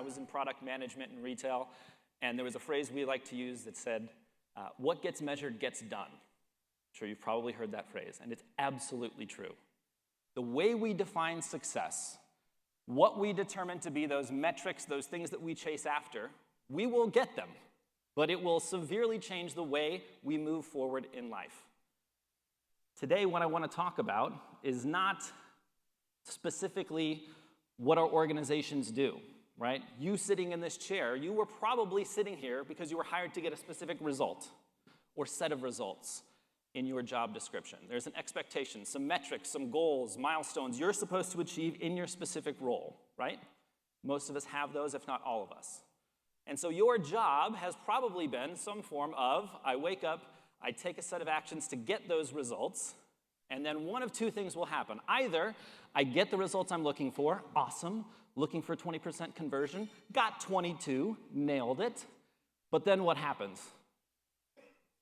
was in product management and retail, and there was a phrase we like to use that said, what gets measured gets done. I'm sure you've probably heard that phrase, and it's absolutely true. The way we define success, what we determine to be those metrics, those things that we chase after, we will get them, but it will severely change the way we move forward in life. Today, what I want to talk about is not specifically what our organizations do, right? You sitting in this chair, you were probably sitting here because you were hired to get a specific result or set of results in your job description. There's an expectation, some metrics, some goals, milestones you're supposed to achieve in your specific role, right? Most of us have those, if not all of us. And so your job has probably been some form of, I wake up, I take a set of actions to get those results, and then one of two things will happen. Either I get the results I'm looking for, awesome, looking for 20% conversion, got 22, nailed it, but then what happens?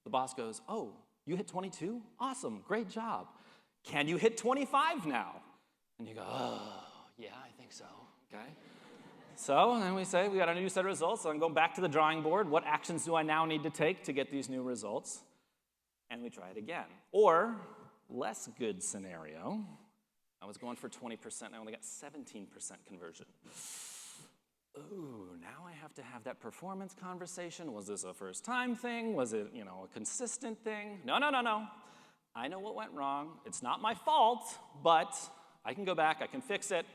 The boss goes, oh, you hit 22? Awesome, great job. Can you hit 25 now? And you go, oh, yeah, I think so, okay. So then we say, we got a new set of results, so I'm going back to the drawing board. What actions do I now need to take to get these new results? And we try it again. Or, less good scenario, I was going for 20%, I only got 17% conversion. Ooh, now I have to have that performance conversation. Was this a first time thing? Was it, a consistent thing? No. I know what went wrong. It's not my fault, but I can go back, I can fix it.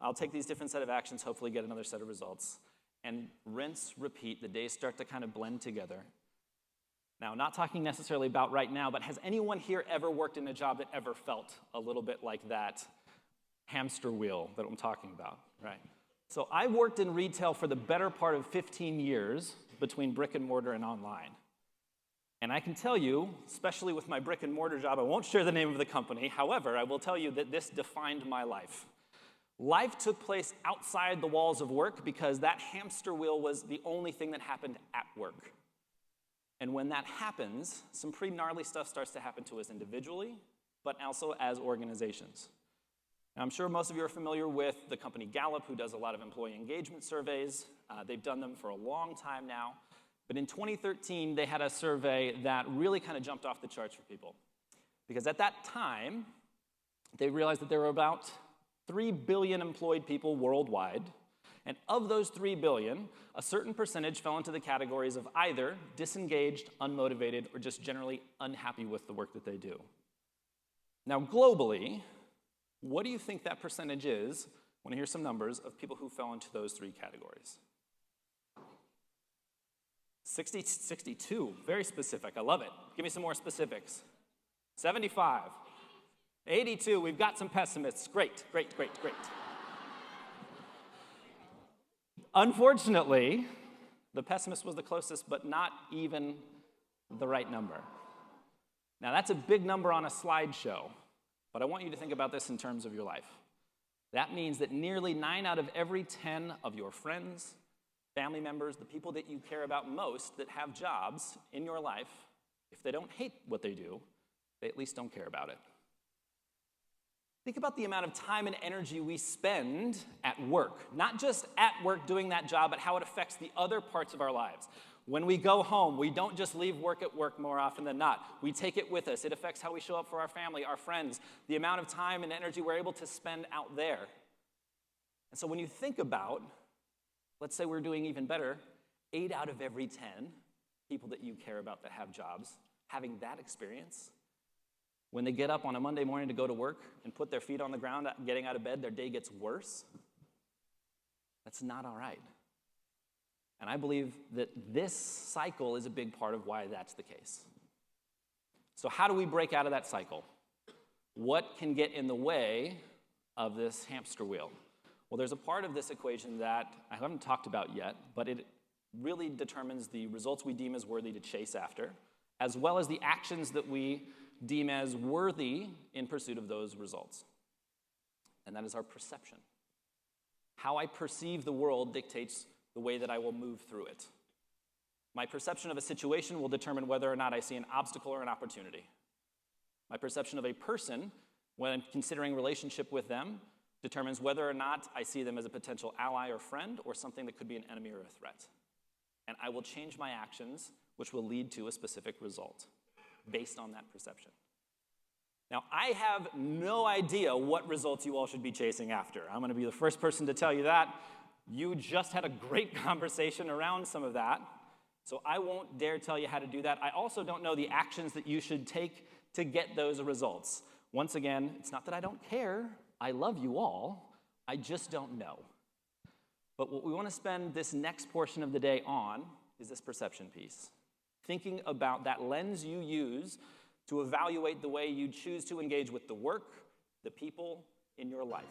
I'll take these different set of actions, hopefully get another set of results. And rinse, repeat, the days start to kind of blend together. Now, not talking necessarily about right now, but has anyone here ever worked in a job that ever felt a little bit like that hamster wheel that I'm talking about, right? So I worked in retail for the better part of 15 years between brick and mortar and online. And I can tell you, especially with my brick and mortar job, I won't share the name of the company. However, I will tell you that this defined my life. Life took place outside the walls of work because that hamster wheel was the only thing that happened at work. And when that happens, some pretty gnarly stuff starts to happen to us individually, but also as organizations. Now, I'm sure most of you are familiar with the company Gallup, who does a lot of employee engagement surveys. They've done them for a long time now. But in 2013, they had a survey that really kind of jumped off the charts for people. Because at that time, they realized that there were about 3 billion employed people worldwide. And of those 3 billion, a certain percentage fell into the categories of either disengaged, unmotivated, or just generally unhappy with the work that they do. Now, globally, what do you think that percentage is, when I hear some numbers, of people who fell into those three categories? 62, very specific, I love it. Give me some more specifics. 75, 82, we've got some pessimists, great. Unfortunately, the pessimist was the closest, but not even the right number. Now, that's a big number on a slideshow, but I want you to think about this in terms of your life. That means that nearly 9 out of every 10 of your friends, family members, the people that you care about most that have jobs in your life, if they don't hate what they do, they at least don't care about it. Think about the amount of time and energy we spend at work. Not just at work doing that job, but how it affects the other parts of our lives. When we go home, we don't just leave work at work more often than not. We take it with us. It affects how we show up for our family, our friends, the amount of time and energy we're able to spend out there. And so when you think about, let's say we're doing even better, 8 out of every 10 people that you care about that have jobs, having that experience, when they get up on a Monday morning to go to work and put their feet on the ground, getting out of bed, their day gets worse. That's not all right. And I believe that this cycle is a big part of why that's the case. So how do we break out of that cycle? What can get in the way of this hamster wheel? Well, there's a part of this equation that I haven't talked about yet, but it really determines the results we deem as worthy to chase after, as well as the actions that we deem as worthy in pursuit of those results. And that is our perception. How I perceive the world dictates the way that I will move through it. My perception of a situation will determine whether or not I see an obstacle or an opportunity. My perception of a person, when I'm considering relationship with them, determines whether or not I see them as a potential ally or friend or something that could be an enemy or a threat. And I will change my actions, which will lead to a specific result based on that perception. Now, I have no idea what results you all should be chasing after. I'm going to be the first person to tell you that. You just had a great conversation around some of that, so I won't dare tell you how to do that. I also don't know the actions that you should take to get those results. Once again, it's not that I don't care. I love you all. I just don't know. But what we want to spend this next portion of the day on is this perception piece. Thinking about that lens you use to evaluate the way you choose to engage with the work, the people in your life.